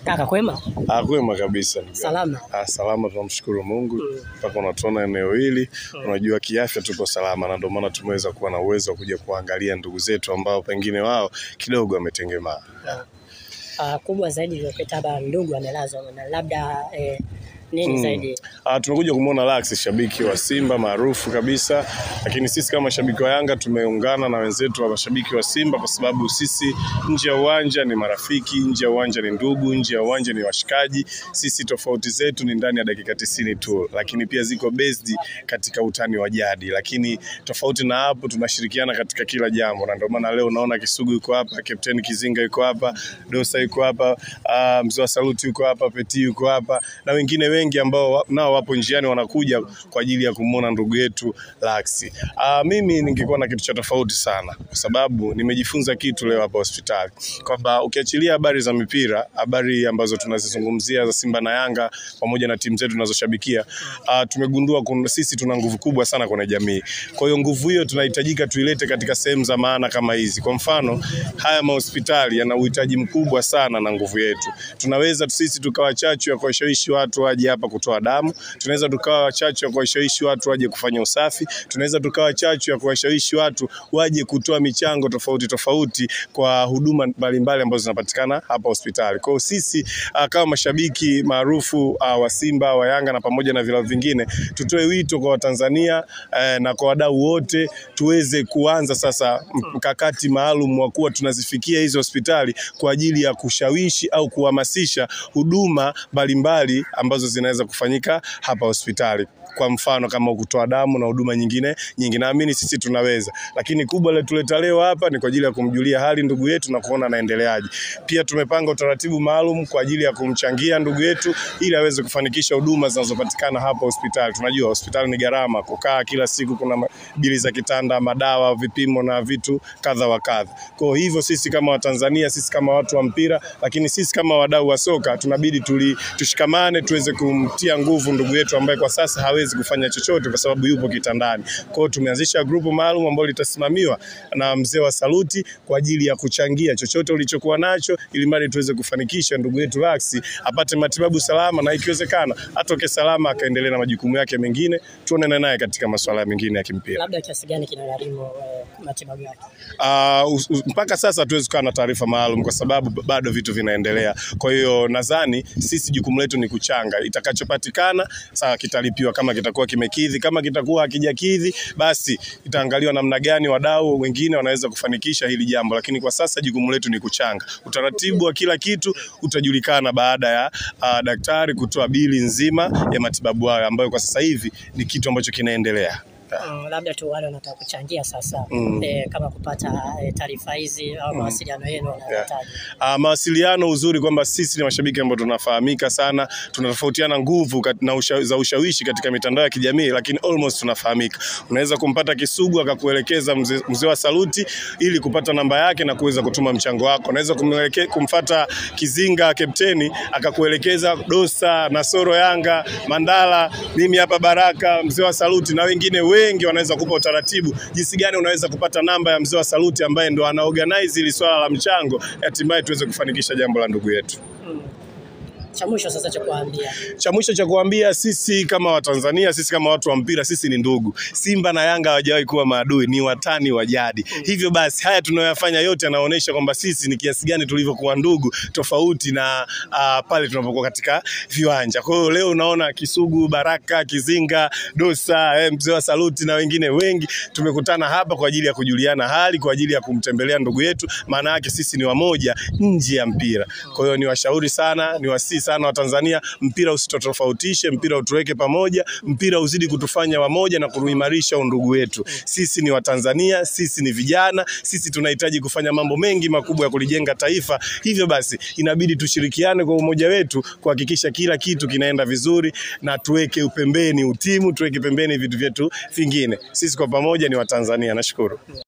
Kaka kwema? Kwema kabisa. Salama? Salama, tunamshukuru Mungu. Mpaka unatuona eneo hili, unajua kiafya tuko salama, na ndio maana tumeweza kuwa na uwezo wa kuja kuangalia ndugu zetu ambao pengine wao kidogo wametengemaa. Kubwa zaidi iliyopita hapa ndugu amelazwa, na labda nini zaidi? Tumekuja kumuona Lax, shabiki wa Simba maarufu kabisa, lakini sisi kama shabiki wa Yanga tumeungana na wenzetu wa mashabiki wa Simba kwa sababu sisi nje ya uwanja ni marafiki, nje ya uwanja ni ndugu, nje ya uwanja ni washikaji. Sisi tofauti zetu ni ndani ya dakika 90 tu, lakini pia ziko based katika utani wa jadi, lakini tofauti na hapo tunashirikiana katika kila jambo, na ndio maana leo unaona Kisugu yuko hapa, Captain Kizinga yuko hapa, Dosa yuko hapa, Mzee wa Saluti yuko hapa, Peti yuko hapa, na wengine wengi ambao nao wapo njiani wanakuja kwa ajili ya kumuona ndugu yetu Lax. Mimi ningekuwa na kitu cha tofauti sana kwa sababu nimejifunza kitu leo hapa hospitali, kwamba ukiachilia habari za mipira, habari ambazo tunazizungumzia za Simba na Yanga pamoja na timu zetu tunazoshabikia, tumegundua sisi tuna nguvu kubwa sana kwenye jamii. Kwa hiyo nguvu hiyo tunahitajika tuilete katika sehemu za maana kama hizi. Kwa mfano, haya mahospitali yana uhitaji mkubwa sana na nguvu yetu. Tunaweza sisi tukawa chachu ya kuwashawishi watu waje hapa kutoa damu, tunaweza tukawa chachu ya kuwashawishi watu waje kufanya usafi, tunaweza tukawa chachu ya kuwashawishi watu waje kutoa michango tofauti kwa huduma mbalimbali ambazo zinapatikana hapa hospitali. Kwa hiyo sisi kama mashabiki maarufu wa Simba, wa Yanga na pamoja na vilabu vingine, tutoe wito kwa Watanzania na kwa wadau wote tuweze kuanza sasa mkakati maalum wa kuwa tunazifikia hizo hospitali kwa ajili ya kushawishi au kuhamasisha huduma mbalimbali ambazo zinaweza kufanyika hapa hospitali. Kwa mfano kama kutoa damu na huduma nyingine nyingi, naamini sisi tunaweza. Lakini kubwa letuleta leo hapa ni kwa ajili ya kumjulia hali ndugu yetu na kuona anaendeleaje. Pia tumepanga utaratibu maalum kwa ajili ya kumchangia ndugu yetu ili aweze kufanikisha huduma zinazopatikana hapa hospitali. Tunajua hospitali ni gharama, kukaa kila siku kuna bili za kitanda, madawa, vipimo na vitu kadha wa kadha. Kwa hivyo sisi kama Watanzania, sisi kama watu wa mpira, lakini sisi kama wadau wa soka tunabidi tushikamane tuweze kumtia nguvu ndugu yetu ambaye kwa sasa hawezi kufanya chochote kwa sababu yupo kitandani. Kwa hiyo tumeanzisha grupu maalum ambalo litasimamiwa na Mzee wa Saluti kwa ajili ya kuchangia chochote ulichokuwa nacho ili mali tuweze kufanikisha ndugu yetu Lax apate matibabu salama, na ikiwezekana atoke salama akaendelee na majukumu yake mengine, tuonane naye katika masuala mengine ya kimpira. Labda kiasi gani kinagharimu matibabu yake? Mpaka sasa hatuwezi kuwa na taarifa maalum kwa sababu bado vitu vinaendelea. Kwa hiyo nadhani sisi jukumu letu ni kuchanga, itakachopatikana sawa kitalipiwa kama kitakuwa kimekidhi, kama kitakuwa hakijakidhi basi itaangaliwa namna gani wadau wengine wanaweza kufanikisha hili jambo, lakini kwa sasa jukumu letu ni kuchanga. Utaratibu wa kila kitu utajulikana baada ya daktari kutoa bili nzima ya matibabu hayo ambayo kwa sasa hivi ni kitu ambacho kinaendelea. Labda tu wale wanataka kuchangia sasa kama kupata taarifa hizi au mawasiliano yenu wanahitaji. Mawasiliano uzuri kwamba sisi ni mashabiki ambao tunafahamika sana, tunatofautiana nguvu za ushawishi katika mitandao ya kijamii, lakini almost tunafahamika. Unaweza kumpata Kisugu akakuelekeza Mzee wa Saluti ili kupata namba yake na kuweza kutuma mchango wako. Unaweza kumfuata Kizinga Captain akakuelekeza Dosa, Nasoro Yanga, Mandala, mimi hapa Baraka, Mzee wa Saluti na wengine wengi wanaweza kupa utaratibu jinsi gani unaweza kupata namba ya Mzee wa Saluti ambaye ndo anaorganize ili swala la mchango hatimaye tuweze kufanikisha jambo la ndugu yetu. Cha mwisho sasa cha kuambia. Cha mwisho cha kuambia, sisi kama Watanzania, sisi kama watu wa mpira, sisi ni ndugu. Simba na Yanga hawajawahi kuwa maadui, ni watani wa jadi. Hivyo basi haya tunayoyafanya yote yanaonyesha kwamba sisi ni kiasi gani tulivyokuwa ndugu tofauti na pale tunapokuwa katika viwanja. Kwa hiyo leo unaona Kisugu, Baraka, Kizinga, Dosa, Mzee wa Saluti na wengine wengi tumekutana hapa kwa ajili ya kujuliana hali, kwa ajili ya kumtembelea ndugu yetu. Maana yake sisi ni wamoja nje ya mpira. Kwa hiyo ni washauri sana, ni wasi sana wa Tanzania, mpira usitotofautishe, mpira utuweke pamoja, mpira uzidi kutufanya wamoja na kuimarisha undugu wetu. Sisi ni Watanzania, sisi ni vijana, sisi tunahitaji kufanya mambo mengi makubwa ya kulijenga taifa. Hivyo basi inabidi tushirikiane kwa umoja wetu kuhakikisha kila kitu kinaenda vizuri, na tuweke pembeni utimu, tuweke pembeni vitu vyetu vingine. Sisi kwa pamoja ni Watanzania. Nashukuru.